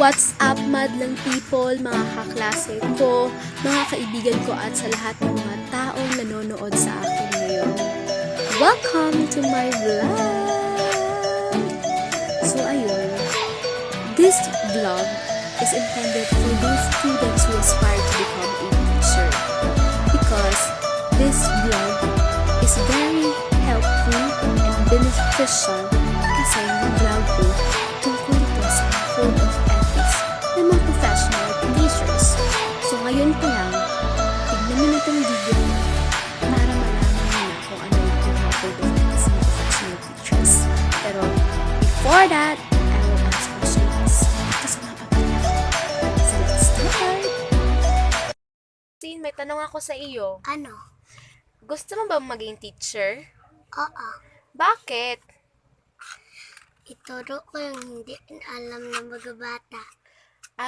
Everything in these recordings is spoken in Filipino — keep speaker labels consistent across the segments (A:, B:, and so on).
A: What's up, madlang people, mga kaklase ko, mga kaibigan ko at sa lahat ng mga taong nanonood sa akin ngayon. Welcome to my vlog! So ayun, this vlog is intended for those students who aspire to become a teacher. Because this vlog is very helpful and beneficial kasi yung vlog ko tungkol ito sa code of ethics ng mga professional teachers. So ngayon pa lang, tignan mo na itong video para malaman mo na kung ano yung code of ethics ng professional teachers. Pero before that, I will ask questions. Ito sa mga papaya. So let's start!
B: Sin, may tanong ako sa iyo.
C: Ano?
B: Gusto mo ba maging teacher?
C: Oo.
B: Bakit?
C: Ituro ko yung hindi alam ng mga bata.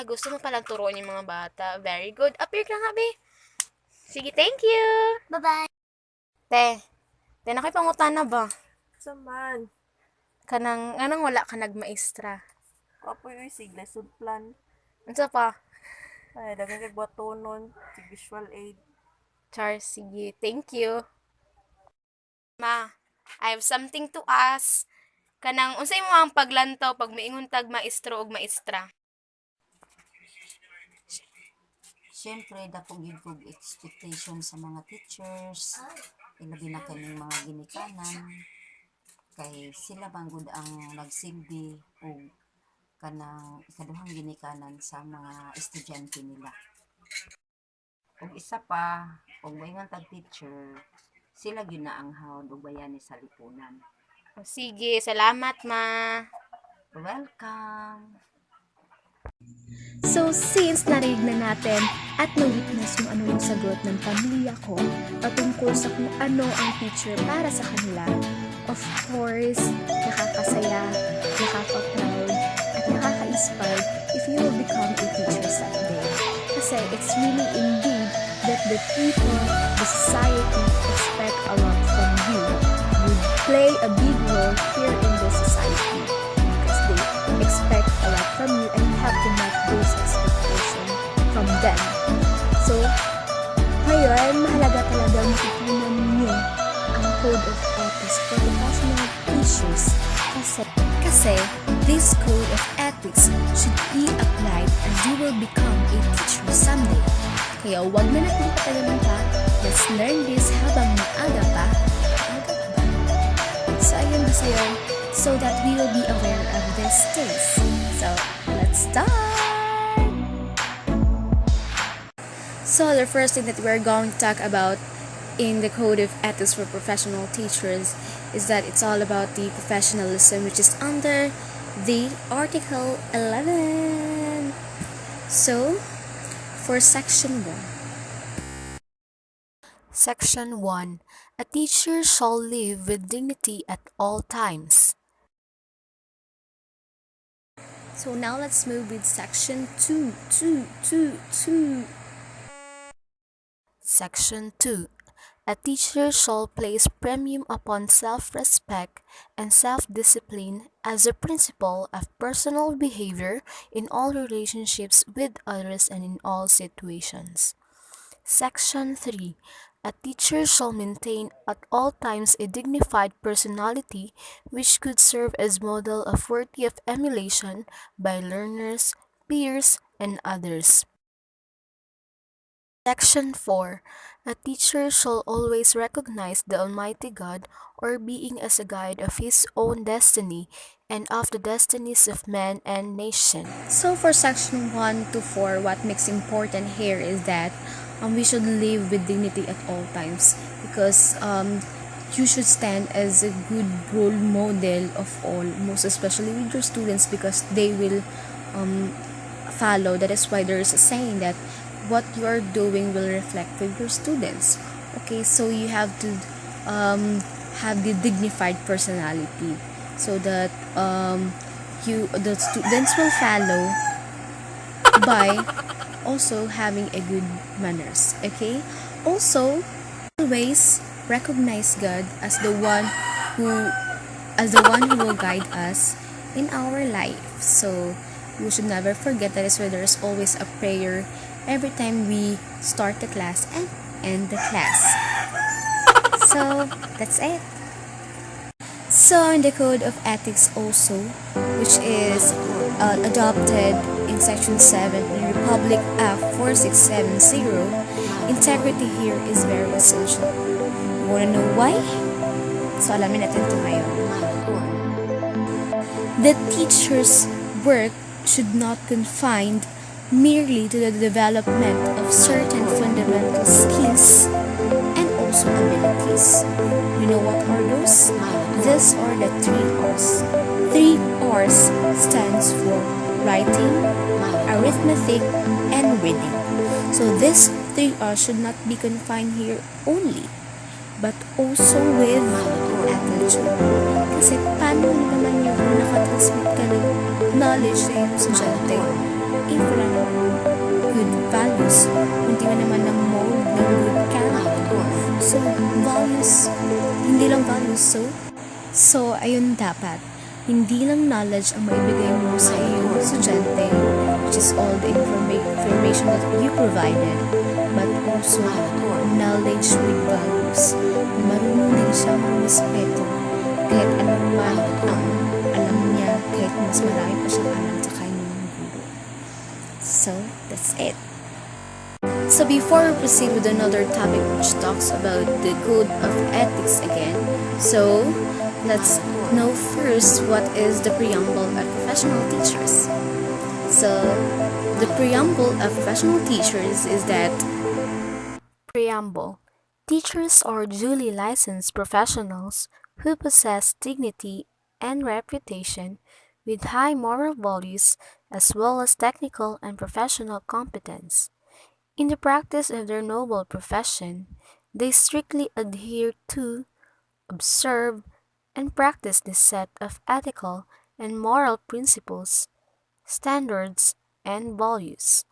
B: Gusto mo palang turuan yung mga bata. Very good. Appear ka nga, be. Sige, thank you.
C: Bye-bye.
B: Te, na kayo pangutan na ba?
D: Saman.
B: Anong wala ka nagmaestra?
D: Kapo yung sig lesson plan.
B: Ano pa?
D: Ay, dagang kay batonon, sig visual aid.
B: Char, sige. Thank you. Ma, I have something to ask. Unsay mo ang paglantaw pag maingon tag maestro og maestra?
E: Siyempre, dako gyud kog expectation sa mga teachers, ilabi na kaning mga ginikanan, kay sila manggod ang nagsilbi og kanang ikaduhang ginikanan sa mga estudyante nila. Ug isa pa, kung moingon tag teacher, sila gyud na ang hawd ug bayani sa lipunan.
B: Sige, salamat, ma.
E: Welcome!
A: So, since narinig na natin at na-witness kung ano yung sagot ng pamilya ko patungkol sa kung ano ang teacher para sa kanila, of course, nakakasaya, nakaka-proud, at nakaka-inspire if you will become a teacher someday. Kasi it's really indeed that the people, the society, expect a lot from you. You play a big role here in the society because they expect a lot from you and you have to meet those expectations from them. So, ngayon, mahalaga talaga matutunan niyo ang code of ethics for professional teachers kasi this code of ethics should be applied as you will become a teacher someday. Kaya huwag na natin patagalin pa. Let's learn this habang maaga pa. So, ayun basta yun, so that we will be aware of these things. So, let's start! So, the first thing that we're going to talk about in the Code of Ethics for Professional Teachers is that it's all about the professionalism, which is under the Article 11. So, for Section 1.
B: Section 1. A teacher shall live with dignity at all times.
A: So now let's move with Section 2.
B: Section 2. A teacher shall place premium upon self-respect and self-discipline as a principle of personal behavior in all relationships with others and in all situations. Section 3. A teacher shall maintain at all times a dignified personality which could serve as model of worthy of emulation by learners, peers, and others. Section 4. A teacher shall always recognize the Almighty God or being as a guide of his own destiny and of the destinies of man and nation.
A: So for Section 1 to 4, what makes important here is that we should live with dignity at all times because you should stand as a good role model of all, most especially with your students because they will follow. That is why there is a saying that what you are doing will reflect with your students. Okay, so you have to have the dignified personality so that the students will follow by also having a good manners. Okay, also always recognize God as the one who will guide us in our life. So We should never forget that is why there is always a prayer every time we start the class and end the class. So, that's it. So, in the Code of Ethics also, which is adopted in Section 7 in Republic Act 4670, integrity here is very essential. You wanna know why? So, alamin natin ito ngayon. The teacher's work should not confined merely to the development of certain fundamental skills and also abilities. You know what are those? These are the 3 R's. 3 R's stands for writing, arithmetic, and reading. So these 3 R's should not be confined here only, but also with attitude. Kasi paano naman yung nakatransmit ka ng knowledge sa iyong estudyante if wala naman good values, hindi mo naman na-mold ng good character. So, values, hindi lang values. So, ayun dapat. Hindi lang knowledge ang maibigay mo sa iyong estudyante, which is all the information that you provided, but also knowledge with values. Marunong din siya mag-respeto kahit anong man ang alam niya, kahit mas marami pa siyang alam sa kanyang guro. So, that's it. So before we proceed with another topic which talks about the code of ethics again, so let's know first what is the preamble of professional teachers. So the preamble of professional teachers is that
B: Preamble. Teachers are duly licensed professionals who possess dignity and reputation with high moral values as well as technical and professional competence. In the practice of their noble profession, they strictly adhere to, observe, and practice this set of ethical and moral principles, standards, and values.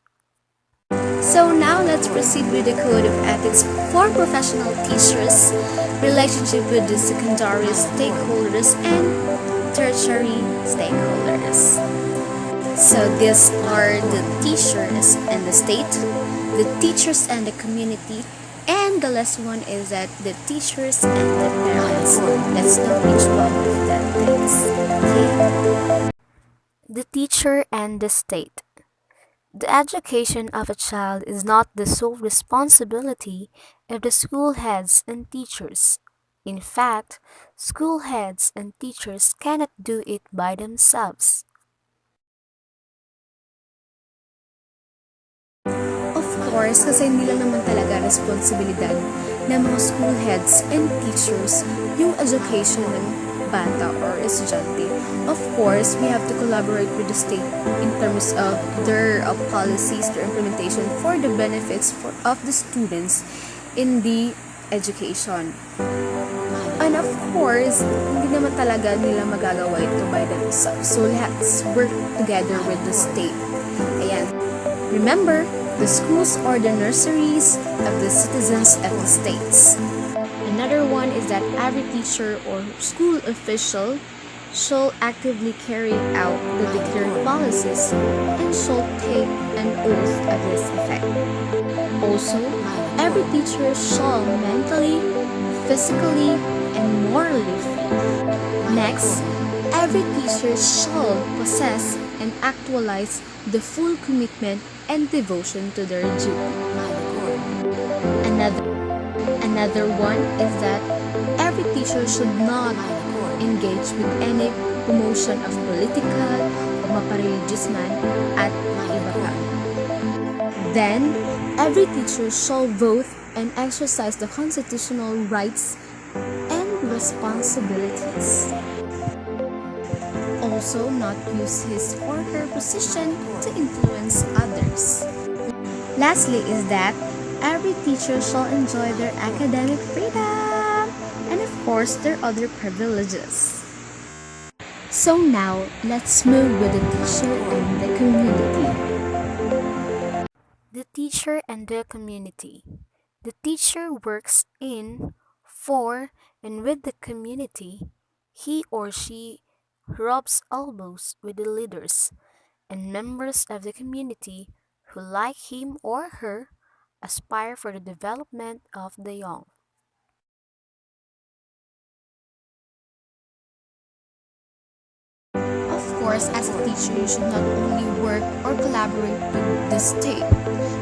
A: So now let's proceed with the code of ethics for professional teachers, relationship with the secondary stakeholders and tertiary stakeholders. So these are the teachers and the state, the teachers and the community, and the last one is that the teachers and the parents. Let's know each one of that things. Okay?
B: The teacher and the state. The education of a child is not the sole responsibility of the school heads and teachers. In fact, school heads and teachers cannot do it by themselves.
A: Of course, kasi hindi lang naman talaga responsibilidad ng mga school heads and teachers yung education ng bata or estudyante. Of course, we have to collaborate with the state in terms of their policies, their implementation for the benefits of the students in the education. And of course, hindi naman talaga nila magagawa ito by themselves. So let's work together with the state. Ayan. Remember, the schools are the nurseries of the citizens of the states. Another one is that every teacher or school official shall actively carry out the declared policies and shall take an oath of this effect. Also, every teacher shall mentally, physically, and morally free. Next, every teacher shall possess and actualize the full commitment and devotion to their duty. Another one is that every teacher should not engage with any promotion of political o mapareligious man at iba pa. Then, every teacher shall vote and exercise the constitutional rights and responsibilities. Also, not use his or her position to influence others. Lastly is that every teacher shall enjoy their academic freedom and of course their other privileges. So now, let's move with the teacher and the community.
B: The teacher and the community. The teacher works in, for, and with the community. He or she rubs elbows with the leaders and members of the community who, like him or her, aspire for the development of the young.
A: Of course, as a teacher, you should not only work or collaborate with the state,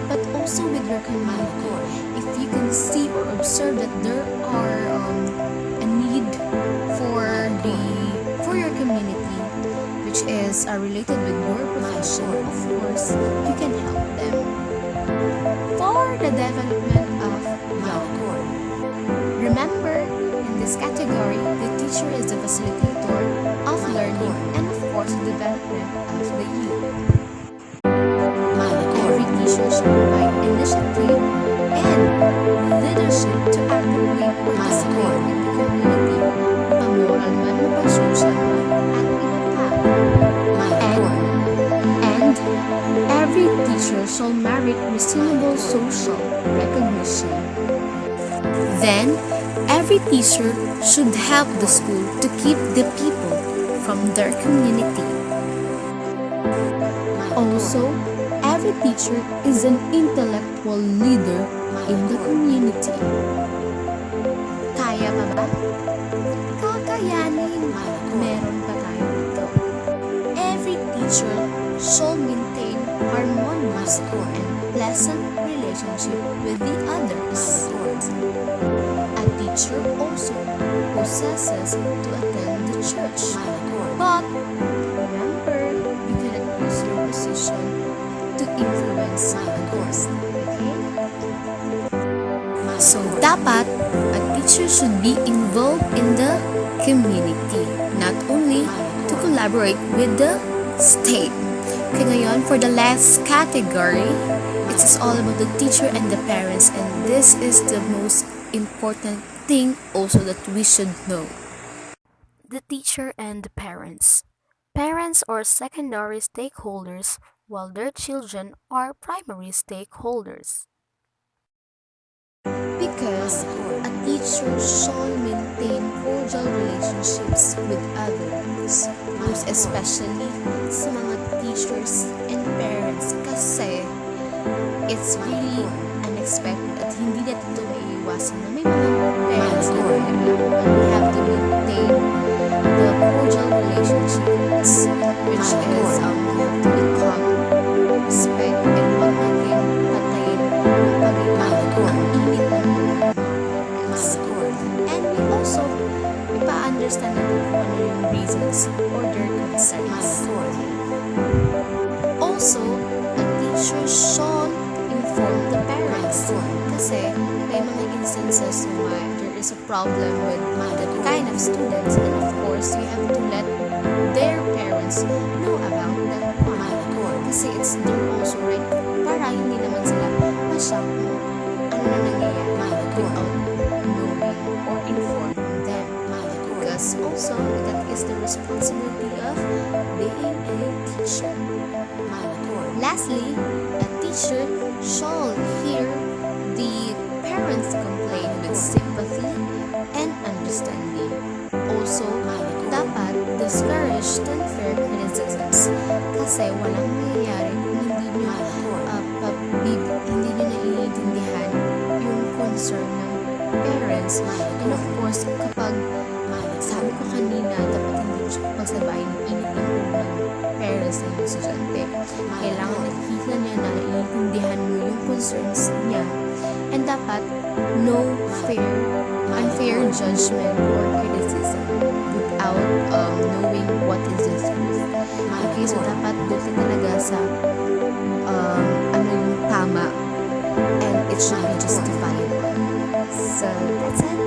A: but also with your community. If you can see or observe that there are a need for your community, which is related with your profession, of course, you can help them. For the development of young, remember, in this category, the teacher is the facilitator of learning and of course the development of the youth. Every teacher should provide initiative and leadership to actively participate in the community, pamoral man, mapasocial man, at iba pa. And every teacher shall merit reasonable social recognition. Then, every teacher should help the school to keep the people from their community. Also, every teacher is an intellectual leader in the community. Kaya pa ba? Kakayanin. Meron pa tayo dito. Every teacher shall maintain harmonious and pleasant relationship with the others. A teacher also possesses to attend the church. But remember, you cannot use your position to influence others. Okay? So, dapat, a teacher should be involved in the community, not only to collaborate with the state. Okay, ngayon, for the last category, it is all about the teacher and the parents, and this is the most important thing also that we should know.
B: The teacher and the parents. Parents are secondary stakeholders while their children are primary stakeholders.
A: Because a teacher shall maintain cordial relationships with others, most especially sa mga teachers and parents, kasi it's really unexpected at hindi natin ito maiiwasan na may mga parents na nagreklamo, and we have to maintain the cordial relationships, which is we have to be calm, respect, and huwag natin patayin yung pag-ibig, ang init ng mga parents. And we also ipa-understand natin kung ano yung reasons or their concerns. Also, a teacher should inform the parents kasi may mga instances where there is a problem with that kind of students, and of course, you have to let their parents know about that one kasi it's their also right para hindi naman sila ma-shock mo ano na nangyayari without knowing or informing them, because also that is the responsibility of being a teacher. Lastly, a teacher shall hear the parents' complaint with sympathy and understanding. Also, dapat discourage unfair criticisms kasi walang mangyayari kung hindi nyo naiintindihan yung concern ng parents. And of course, kapag sabi ko kanina, dapat hindi pagsabayin ng init ng ulo ng parents ng yung estudyante. Kailangan nakikita niya na naiintindihan mo yung concerns niya. And dapat, no unfair judgment or criticism without knowing what is the truth. Okay, so dapat doon ka talaga sa ano yung tama, and it should be justifiable. So, that's it.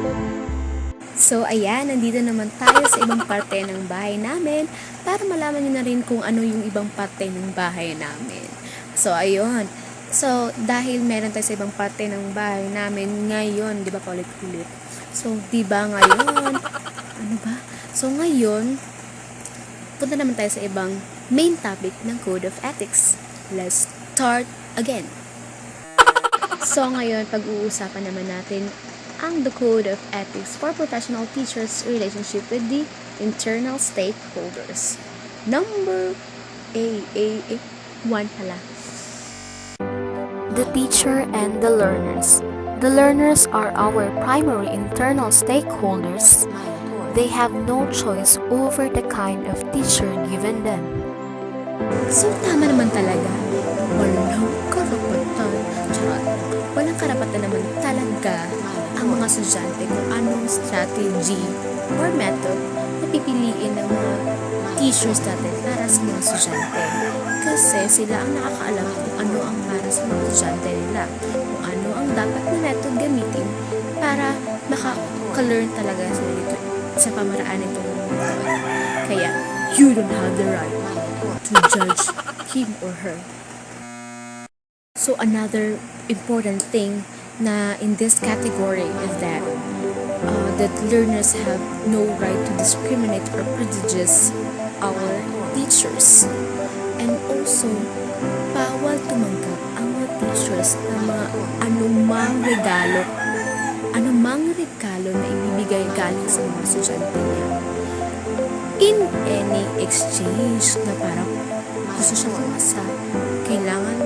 A: So, ayan, nandito naman tayo sa ibang parte ng bahay namin para malaman nyo na rin kung ano yung ibang parte ng bahay namin. So, ayun. So, dahil meron tayo sa ibang parte ng bahay namin ngayon, di ba paulit-ulit? So, di ba ngayon? Ano ba? So, ngayon, punta naman tayo sa ibang main topic ng Code of Ethics. Let's start again. So, ngayon, pag-uusapan naman natin ang the Code of Ethics for Professional Teachers' relationship with the internal stakeholders. Number one pala.
B: The teacher and the learners. The learners are our primary internal stakeholders. They have no choice over the kind of teacher given them.
A: So, tama naman talaga. Walang karapatan. Charot. Walang karapatan naman talaga ang mga estudyante kung anong strategy or method na pipiliin ng mga teachers natin para sa mga estudyante. Kasi sila ang nakakaalam kung ano ang para sa mga estudyante nila. Kung ano ang dapat na method gamitin para makaka-learn talaga sila dito sa pamaraan nito ng method. Kaya, you don't have the right to judge him or her. So another important thing na in this category is that learners have no right to discriminate or prejudice our teachers. And also, bawal tumanggap ang mga teachers ng mga anumang regalo na ibibigay galing sa mga estudyante niya. In any exchange na parang gusto siya pumasa, kailangan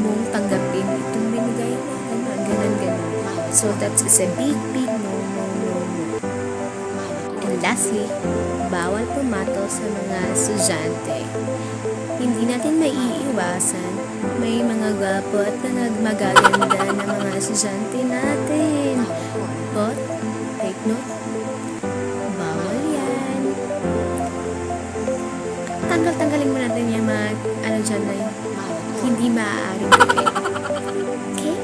A: mong tanggapin itong binigay niya, ganun. So that is a big no. And lastly, bawal pumatol sa mga estudyante. Hindi natin maiiwasan, may mga gwapo at magaganda na mga estudyante natin. But, take note, bawal yan. Tanggalin mo natin yung mga dyan na hindi maaaring gawin. Okay?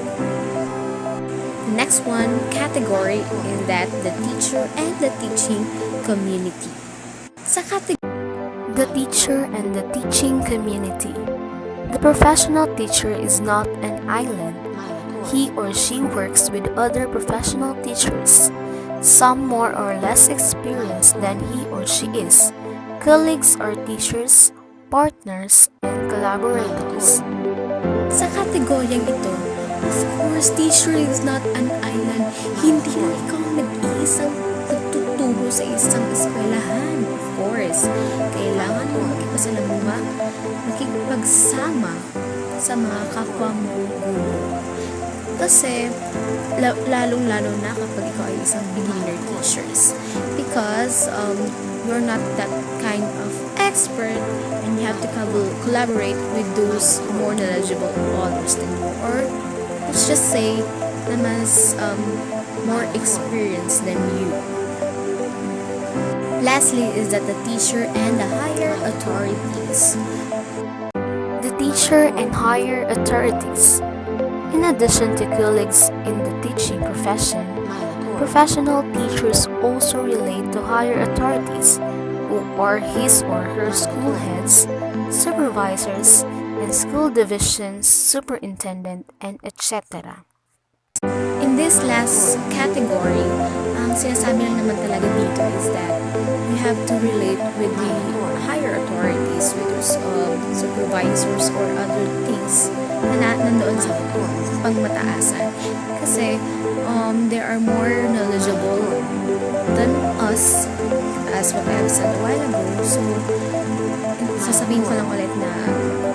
A: The next one category is that the teacher and the teaching community. Sa
B: The teacher and the teaching community. The professional teacher is not an island. He or she works with other professional teachers, some more or less experienced than he or she is, colleagues or teachers, partners, and collaborators.
A: Sa kategoryang ito, of course, teacher is not an island. Hindi na ikaw nag-iisang nagtuturo sa isang eskwelahan. Of course, kailangan mo makipagsama sa mga kapwa mo guro. Kasi, lalong-lalo na kapag ikaw ay isang beginner teachers. Because, you're not that kind of expert and you have to collaborate with those more knowledgeable others than you. Or, let's just say, na mas more experienced than you. Lastly is that the teacher and the higher authorities.
B: The teacher and higher authorities. In addition to colleagues in the teaching profession, professional teachers also relate to higher authorities who are his or her school heads, supervisors, and school divisions, superintendent, and etc.
A: In this last category, ang sinasabi lang naman talaga dito is that you have to relate with the higher authorities, with those supervisors or other things na nandoon sa pangmataasan. Kasi they are more knowledgeable than us, as what I've said a while ago. So, sasabihin ko lang ulit na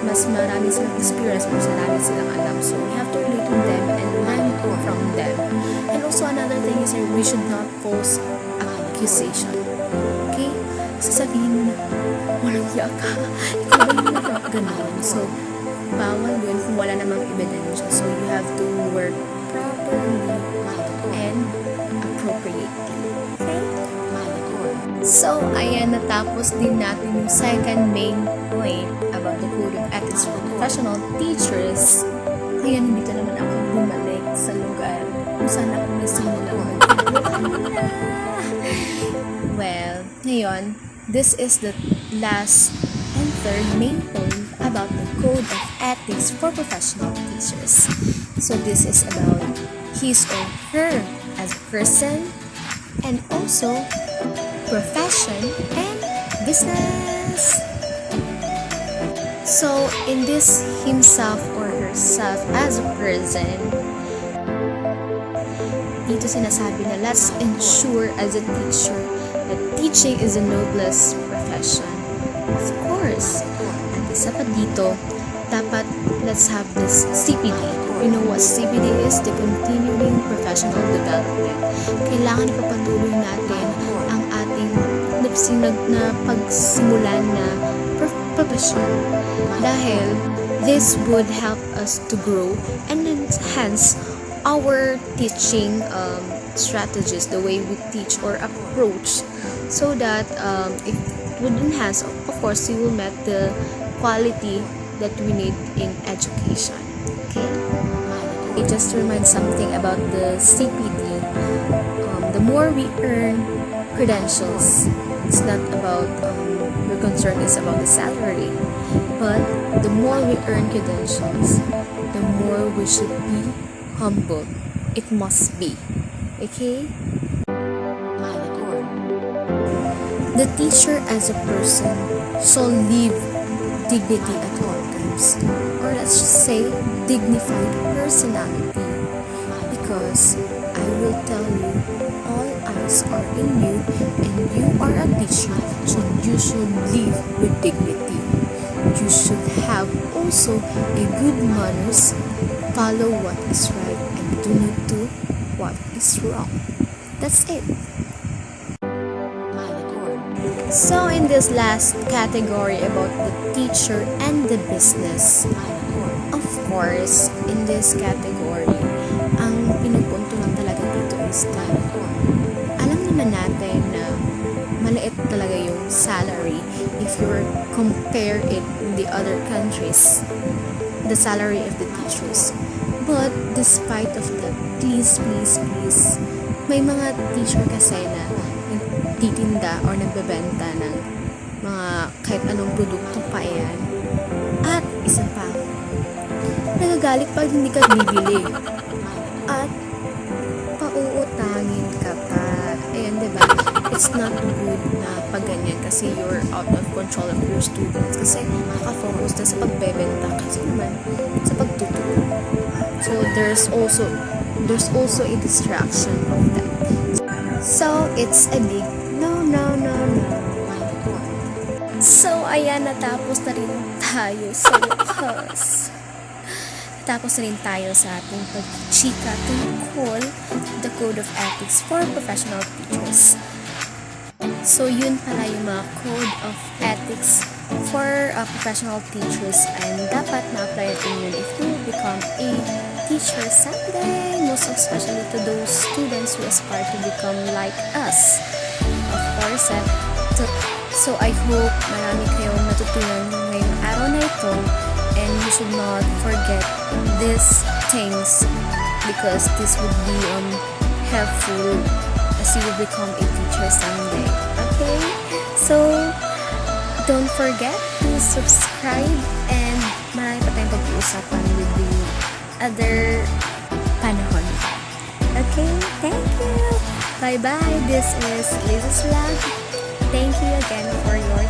A: mas marami silang experience, mas marami silang alam. So, we have to relate with them and learn from them. And also, another thing is we should not false accusation. Okay? Sasabihin mo na, walang hiya ka. Ikaw ba yung ganun? So, bawal yun kung wala namang ebidensya. So, you have to work properly and appropriately. Okay? So, ayan, natapos din natin yung second main point about the Code of Ethics for Professional Teachers. Ngayon, dito naman ako bumalik sa lugar kung saan ako nasimula mag-vlog. Well, ngayon, this is the last and third main point about the Code of Ethics for Professional Teachers. So, this is about his or her as a person and also profession and business. So, in this himself or herself as a person, dito sinasabi na let's ensure as a teacher that teaching is the noblest profession. Of course, an isa pa dito, dapat let's have this CPD. You know what CPD is? The Continuing Professional Development. Kailangan ipapatuloy natin ang ating napsinag na pagsimulan na profession. Dahil this would help us to grow and enhance our teaching strategies, the way we teach or approach, so that it would enhance, of course, we will met the quality that we need in education. Okay? It just reminds something about the CPD. The more we earn credentials, it's not about your concern is about the salary, but the more we earn credentials, the more we should be humble. It must be. Okay? The teacher as a person shall live dignity at all times, or let's just say dignified personality, because I will tell you, all eyes are in you and you are a teacher, so you should live with dignity. You should have also a good manners, follow what is right and do not do what is wrong. That's it. So in this last category about the teacher and the business, of course, in this category, ang pinupunto lang talaga dito is that alam naman natin na maliit talaga yung salary if you compare it in the other countries, the salary of the teachers. But despite of that, please, may mga teacher kasi na nagtitinda or nagbebenta ng mga kahit anong produkto pa yan. At isa pa, nagagalit pag hindi ka bibili. At pauutangin ka pa. Ayan, diba? It's not good na pag ganyan kasi you're out of control of your students. Kasi nakafocus na sa pagbebenta kasi naman sa pagtuturo. So there's also a distraction of that. So it's a big no. So ayan, natapos na rin tayo sa wakas. Tapos na rin tayo sa ating pagchika tungkol the Code of Ethics for Professional Teachers. So yun pala yung mga Code of Ethics for professional teachers, and dapat na-apply natin yun if you become a teacher someday, most especially to those students who aspire to become like us. Of course, so I hope marami kayong natutunan ngayong araw na ito, and you should not forget these things because this would be helpful as you will become a teacher someday. Okay? So, don't forget to subscribe, and marami pa tayong pag-uusapan with the other panahon. Okay? Thank you! Bye-bye! This is Elaiza's vlog. Thank you again for your